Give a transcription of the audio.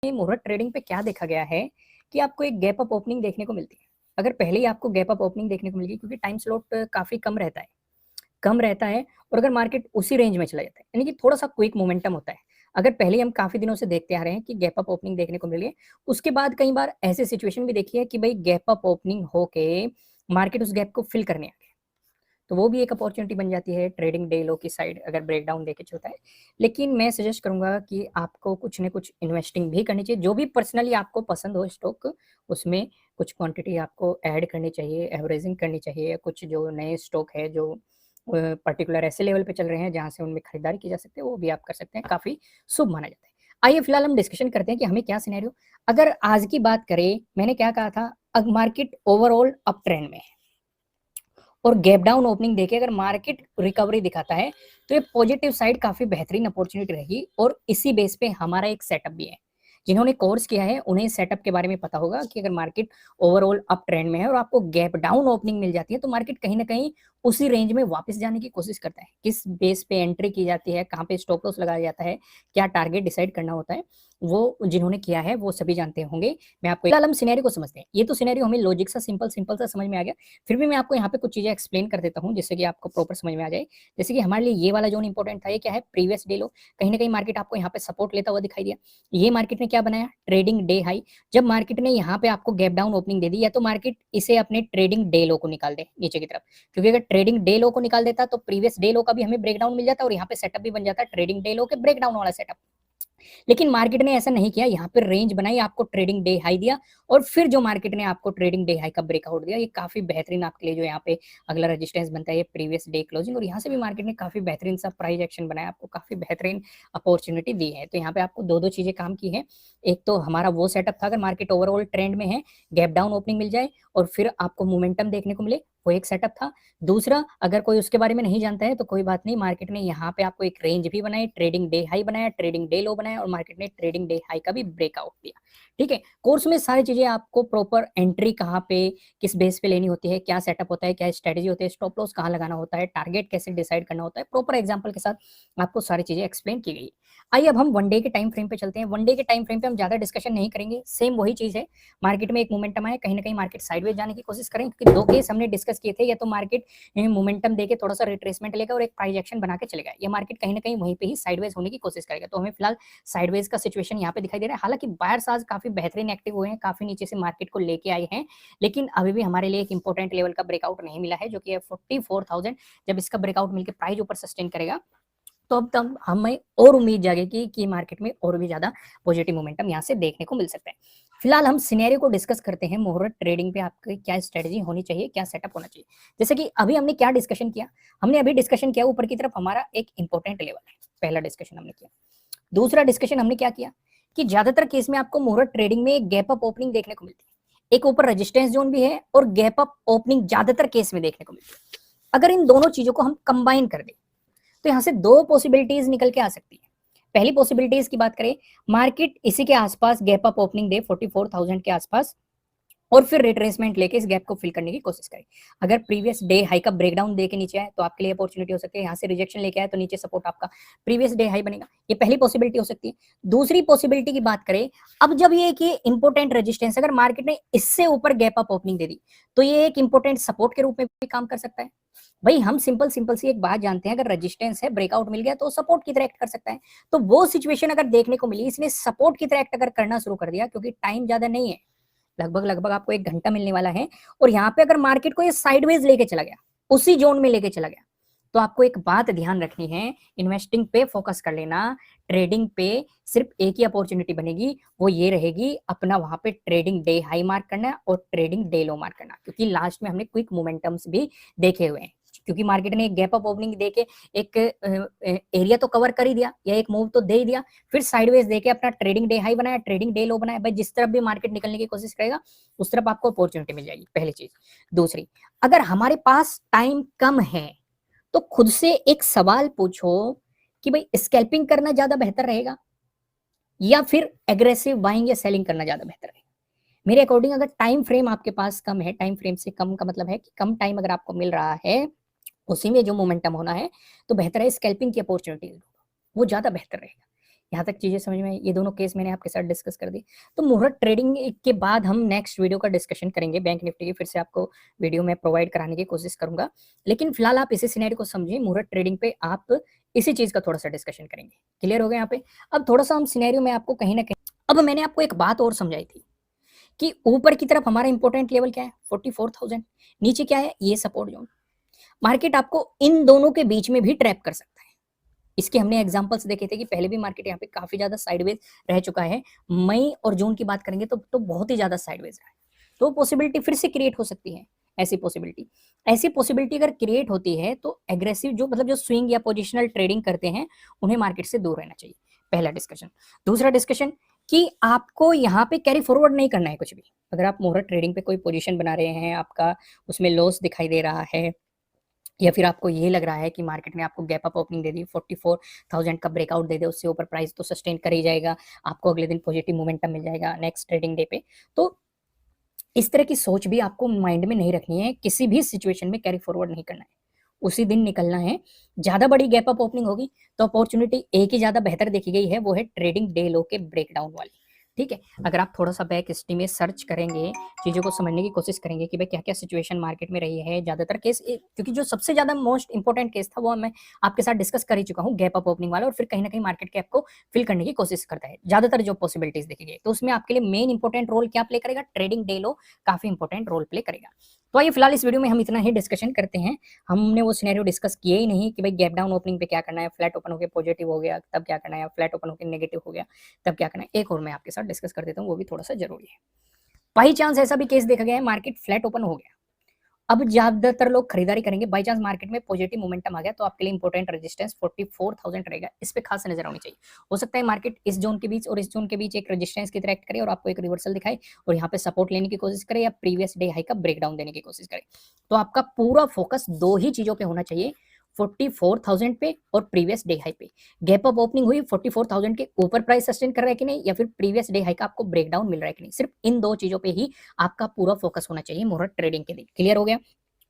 मुहूर्त ट्रेडिंग पे क्या देखा गया है कि आपको एक गैप अप ओपनिंग देखने को मिलती है। अगर पहले ही आपको गैप अप ओपनिंग देखने को मिल गई, क्योंकि टाइम स्लॉट काफ़ी कम रहता है और अगर मार्केट उसी रेंज में चला जाता है, यानी कि थोड़ा-सा क्विक मोमेंटम होता है। अगर पहले ही हम काफ़ी दिनों से देखते आ रहे हैं कि गैप अप ओपनिंग देखने को मिली है, उसके बाद कई बार ऐसी सिचुएशन भी देखी है कि भई गैप अप ओपनिंग होके मार्केट उस गैप को फिल करने आ गया। तो वो भी एक अपॉर्चुनिटी बन जाती है ट्रेडिंग डे लो की साइड अगर ब्रेकडाउन देके चलता है। लेकिन मैं सजेस्ट करूँगा कि आपको कुछ न कुछ इन्वेस्टिंग भी करनी चाहिए, जो भी पर्सनली आपको पसंद हो स्टॉक, उसमें कुछ क्वांटिटी आपको ऐड करनी चाहिए, एवरेजिंग करनी चाहिए। कुछ जो नए स्टॉक है जो पर्टिकुलर ऐसे लेवल पे चल रहे हैं जहाँ से उनमें खरीदारी की जा सकती है, वो भी आप कर सकते हैं, काफ़ी शुभ माना जाता है। आइए फिलहाल हम डिस्कशन करते हैं कि हमें क्या सिनेरियो। अगर आज की बात करें, मैंने क्या कहा था, अब मार्केट ओवरऑल अप ट्रेंड में है और गैप डाउन ओपनिंग देके अगर मार्केट रिकवरी दिखाता है तो ये पॉजिटिव साइड काफी बेहतरीन अपॉर्चुनिटी रहेगी। और इसी बेस पे हमारा एक सेटअप भी है। जिन्होंने कोर्स किया है उन्हें सेटअप के बारे में पता होगा कि अगर मार्केट ओवरऑल अप ट्रेंड में है और आपको गैप डाउन ओपनिंग मिल जाती है तो मार्केट कहीं ना कहीं उसी रेंज में वापस जाने की कोशिश करता है। किस बेस पे एंट्री की जाती है, कहाँ पे स्टॉप लॉस लगाया जाता है, क्या टारगेट डिसाइड करना होता है, वो जिन्होंने किया है वो सभी जानते होंगे। मैं आपको फिलहाल हम सिनेरियो को समझते हैं। ये तो सिनेरियो हमें लॉजिक सा सिंपल सिंपल सा समझ में आ गया। फिर भी मैं आपको यहाँ पे कुछ चीजें एक्सप्लेन कर देता हूँ जिससे कि आपको प्रॉपर समझ में आ जाए। जैसे कि हमारे लिए ये वाला जोन इंपॉर्टेंट था, ये क्या है, प्रीवियस डे लो। कहीं ना कहीं मार्केट आपको यहाँ पे सपोर्ट लेता हुआ दिखाई दिया। ये मार्केट ने क्या बनाया, ट्रेडिंग डे हाई। जब मार्केट ने यहाँ पे आपको गैप डाउन ओपनिंग दे दी, या तो मार्केट इसे अपने ट्रेडिंग डे लो को निकाल दे नीचे की तरफ, क्योंकि अगर ट्रेडिंग डे लो को निकाल देता तो प्रीवियस डे लो का भी हमें ब्रेकडाउन मिल जाता और यहाँ पे सेटअप भी बन जाता ट्रेडिंग डे लो के ब्रेकडाउन वाला सेटअप। लेकिन मार्केट ने ऐसा नहीं किया, यहाँ पे रेंज बनाई, आपको ट्रेडिंग डे हाई दिया और फिर जो मार्केट ने आपको ट्रेडिंग डे हाई का ब्रेकआउट दिया। ये काफी बेहतरीन आपके लिए जो यहाँ पे अगला रेजिस्टेंस बनता है ये प्रीवियस डे क्लोजिंग, और यहाँ से भी मार्केट ने काफी बेहतरीन सा प्राइस एक्शन बनाया, आपको काफी बेहतरीन अपॉर्चुनिटी दी है। तो यहाँ पे आपको दो चीजें काम की है। एक तो हमारा वो सेटअप था, अगर मार्केट ओवरऑल ट्रेंड में है, गैप डाउन ओपनिंग मिल जाए और फिर आपको मोमेंटम देखने को मिले, वो एक सेटअप था। दूसरा, अगर कोई उसके बारे में नहीं जानता है तो कोई बात नहीं, मार्केट ने यहाँ पे आपको एक रेंज भी बनाई, ट्रेडिंग डे हाई बनाया, ट्रेडिंग डे लो बनाया और मार्केट ने ट्रेडिंग डे हाई का भी ब्रेकआउट दिया। ठीक है, कोर्स में सारी चीजें आपको प्रॉपर, एंट्री कहाँ पे किस बेस पे लेनी होती है, क्या सेटअप होता है, क्या स्ट्रेटेजी होती है, स्टॉप लॉस कहाँ लगाना होता है, टारगेट कैसे डिसाइड करना होता है, प्रॉपर एग्जाम्पल के साथ आपको सारी चीजें एक्सप्लेन की गई। आइए अब हम वन डे के टाइम फ्रेम पे चलते हैं। वन डे के टाइम फ्रेम पे हम ज्यादा डिस्कशन नहीं करेंगे, सेम वही चीज है। मार्केट में एक मोमेंटम आया, कहीं ना कहीं मार्केट साइडवेज जाने की कोशिश करें, क्योंकि दो केस हमने डिस्कस किए थे। या तो मार्केट मोमेंटम देके थोड़ा सा रिट्रेसमेंट लेगा और एक प्राइस एक्शन बना के चलेगा, या मार्केट कहीं ना कहीं वहीं पे ही साइडवेज होने की कोशिश करेगा। तो हमें फिलहाल साइडवेज का सिचुएशन यहाँ पे दिखाई दे रहा है। हालांकि बायर्स आज काफी बेहतरीन एक्टिव हुए हैं, काफी नीचे से मार्केट को लेके आए हैं, लेकिन अभी भी हमारे लिए एक इंपॉर्टेंट लेवल का ब्रेकआउट नहीं मिला है, जो कि है 44,000। जब इसका ब्रेकआउट मिलकर प्राइस ऊपर सस्टेन करेगा तो अब तब हमें और उम्मीद जागेगी कि मार्केट में और भी ज्यादा पॉजिटिव मोमेंटम यहाँ से देखने को मिल सकता है। फिलहाल हम सिनेरियो को डिस्कस करते हैं। मुहूर्त ट्रेडिंग पे आपकी क्या स्ट्रेटजी होनी चाहिए, क्या सेटअप होना चाहिए। जैसे कि अभी हमने क्या डिस्कशन किया, हमने अभी डिस्कशन किया ऊपर की तरफ हमारा एक इंपॉर्टेंट लेवल है, पहला डिस्कशन हमने किया। दूसरा डिस्कशन हमने क्या किया कि ज्यादातर केस में आपको मुहूर्त ट्रेडिंग में एक गैप अप ओपनिंग देखने को मिलती है, एक ऊपर रेजिस्टेंस जोन भी है और गैप अप ओपनिंग ज्यादातर केस में देखने को मिलती है। अगर इन दोनों चीजों को हम कंबाइन कर दें तो यहां से दो पॉसिबिलिटीज निकल के आ सकती है। पहली पॉसिबिलिटीज की बात करें, मार्केट इसी के आसपास गैप अप ओपनिंग दे 44,000 के आसपास और फिर रिट्रेसमेंट लेके इस गैप को फिल करने की कोशिश करें। अगर प्रीवियस डे हाई का ब्रेकडाउन देके नीचे आए तो आपके लिए अपॉर्चुनिटी हो सकती है। यहाँ से रिजेक्शन लेके आए तो नीचे सपोर्ट आपका प्रीवियस डे हाई बनेगा, ये पहली पॉसिबिलिटी हो सकती है। दूसरी पॉसिबिलिटी की बात करें, अब जब ये कि इंपोर्टेंट रेजिस्टेंस, अगर मार्केट ने इससे ऊपर गैप अप ओपनिंग दे दी तो ये एक इंपोर्टेंट सपोर्ट के रूप में भी काम कर सकता है। भाई हम सिंपल सिंपल सी एक बात जानते हैं, अगर रेजिस्टेंस है, ब्रेकआउट मिल गया तो सपोर्ट की तरह एक्ट कर सकता है। तो वो सिचुएशन अगर देखने को मिली, इसने सपोर्ट की तरह एक्ट अगर करना शुरू कर दिया, क्योंकि टाइम ज्यादा नहीं है, लगभग लगभग आपको 1 घंटा मिलने वाला है, और यहाँ पे अगर मार्केट को ये साइडवेज लेके चला गया, उसी जोन में लेके चला गया, तो आपको एक बात ध्यान रखनी है, इन्वेस्टिंग पे फोकस कर लेना। ट्रेडिंग पे सिर्फ एक ही अपॉर्चुनिटी बनेगी, वो ये रहेगी अपना वहां पे ट्रेडिंग डे हाई मार्क करना और ट्रेडिंग डे लो मार्क करना, क्योंकि लास्ट में हमने क्विक मोमेंटम्स भी देखे हुए हैं। क्योंकि मार्केट ने एक गैप अप ओपनिंग देके एक एरिया तो कवर कर ही दिया, या एक मूव तो दे ही दिया, फिर साइडवेज देके अपना ट्रेडिंग डे हाई बनाया, ट्रेडिंग डे लो बनाया। भाई जिस तरफ भी मार्केट निकलने की कोशिश करेगा उस तरफ आपको अपॉर्चुनिटी मिल जाएगी, पहली चीज। दूसरी, अगर हमारे पास टाइम कम है तो खुद से एक सवाल पूछो कि भाई स्कैल्पिंग करना ज्यादा बेहतर रहेगा या फिर एग्रेसिव बाइंग या सेलिंग करना ज्यादा बेहतर रहेगा। मेरे अकॉर्डिंग अगर टाइम फ्रेम आपके पास कम है, टाइम फ्रेम से कम का मतलब है कि कम टाइम अगर आपको मिल रहा है, उसी में जो मोमेंटम होना है, तो बेहतर है स्कैल्पिंग की अपॉर्चुनिटी, वो ज्यादा बेहतर रहेगा। यहाँ तक चीजें समझ में आई? ये दोनों केस मैंने आपके साथ डिस्कस कर दी। तो मुहूर्त ट्रेडिंग के बाद हम नेक्स्ट वीडियो का डिस्कशन करेंगे बैंक निफ्टी की, फिर से आपको वीडियो में प्रोवाइड कराने की कोशिश करूंगा। लेकिन फिलहाल आप इसी सिनेरियो को समझिए, मुहूर्त ट्रेडिंग पे आप इसी चीज का थोड़ा सा डिस्कशन करेंगे। क्लियर हो गया यहाँ पे? अब थोड़ा सा हम सिनेरियो में आपको कहीं ना कहीं, अब मैंने आपको एक बात और समझाई थी कि ऊपर की तरफ हमारा इंपॉर्टेंट लेवल क्या है, 44,000, नीचे क्या है, ये सपोर्ट जोन। मार्केट आपको इन दोनों के बीच में भी ट्रैप कर सकता है। इसके हमने एग्जांपल्स देखे थे कि पहले भी मार्केट यहाँ पे काफी ज्यादा साइडवेज रह चुका है। मई और जून की बात करेंगे तो बहुत ही ज्यादा साइडवेज रहा है। तो पॉसिबिलिटी फिर से क्रिएट हो सकती है। ऐसी पॉसिबिलिटी अगर क्रिएट होती है तो एग्रेसिव जो मतलब जो स्विंग या पोजिशनल ट्रेडिंग करते हैं उन्हें मार्केट से दूर रहना चाहिए। पहला डिस्कशन। दूसरा डिस्कशन कि आपको यहाँ पे कैरी फॉरवर्ड नहीं करना है कुछ भी। अगर आप मुहूर्त ट्रेडिंग पे कोई पोजीशन बना रहे हैं, आपका उसमें लॉस दिखाई दे रहा है, या फिर आपको ये लग रहा है कि मार्केट ने आपको गैप अप ओपनिंग दे दी, 44,000 का ब्रेकआउट दे दे, उससे ऊपर प्राइस तो सस्टेन कर ही जाएगा, आपको अगले दिन पॉजिटिव मोमेंटम मिल जाएगा नेक्स्ट ट्रेडिंग डे पे। तो इस तरह की सोच भी आपको माइंड में नहीं रखनी है। किसी भी सिचुएशन में कैरी फॉरवर्ड नहीं करना है, उसी दिन निकलना है। ज्यादा बड़ी गैप अप ओपनिंग होगी तो अपॉर्चुनिटी एक ही ज्यादा बेहतर देखी गई है, वो है ट्रेडिंग डे लो के ब्रेकडाउन वाली। ठीक है, अगर आप थोड़ा सा बैक हिस्ट्री में सर्च करेंगे, चीज़ों को समझने की कोशिश करेंगे कि भाई क्या क्या सिचुएशन मार्केट में रही है, ज़्यादातर केस क्योंकि जो सबसे ज़्यादा मोस्ट इंपॉर्टेंट केस था वो मैं आपके साथ डिस्कस कर ही चुका हूँ, गैप अप ओपनिंग वाला, और फिर कहीं ना कहीं मार्केट कैप को फिल करने की कोशिश करता है ज़्यादातर जो पॉसिबिलिटीज देखी गई। तो उसमें आपके लिए मेन इंपॉर्टेंट रोल क्या प्ले करेगा, ट्रेडिंग डे लो काफ़ी इंपॉर्टेंट रोल प्ले करेगा। तो आइए फिलहाल इस वीडियो में हम इतना ही डिस्कशन करते हैं। हमने वो सिनेरियो डिस्कस किए ही नहीं कि भाई गैप डाउन ओपनिंग पे क्या करना है, फ्लैट ओपन होकर पॉजिटिव हो गया तब क्या करना है, फ्लैट ओपन होकर नेगेटिव हो गया तब क्या करना है। एक और मैं आपके साथ डिस्कस कर देता हूँ, वो भी थोड़ा सा जरूरी है। बाई चांस ऐसा भी केस देखा गया है, मार्केट फ्लैट ओपन हो गया, अब ज्यादातर लोग खरीदारी करेंगे, बाई चांस मार्केट में पॉजिटिव मोमेंटम आ गया तो आपके लिए इंपॉर्टेंट रेजिस्टेंस 44,000 रहेगा। इस पे खास नजर आनी चाहिए। हो सकता है मार्केट इस जोन के बीच और इस जोन के बीच एक रेजिस्टेंस की तरह एक्ट करे और आपको एक रिवर्सल दिखाए और यहाँ पे सपोर्ट लेने की कोशिश करे या प्रीवियस डे हाई का ब्रेकडाउन देने की कोशिश करे। तो आपका पूरा फोकस दो ही चीजों पे होना चाहिए, 44,000 पे और प्रीवियस डे हाई पे। गैप अप ओपनिंग हुई, 44,000 के ऊपर प्राइस सस्टेन कर रहा है कि नहीं, या फिर प्रीवियस डे हाई का आपको ब्रेकडाउन मिल रहा है कि नहीं। सिर्फ इन दो चीजों पे ही आपका पूरा फोकस होना चाहिए मुहूर्त ट्रेडिंग के लिए। क्लियर हो गया?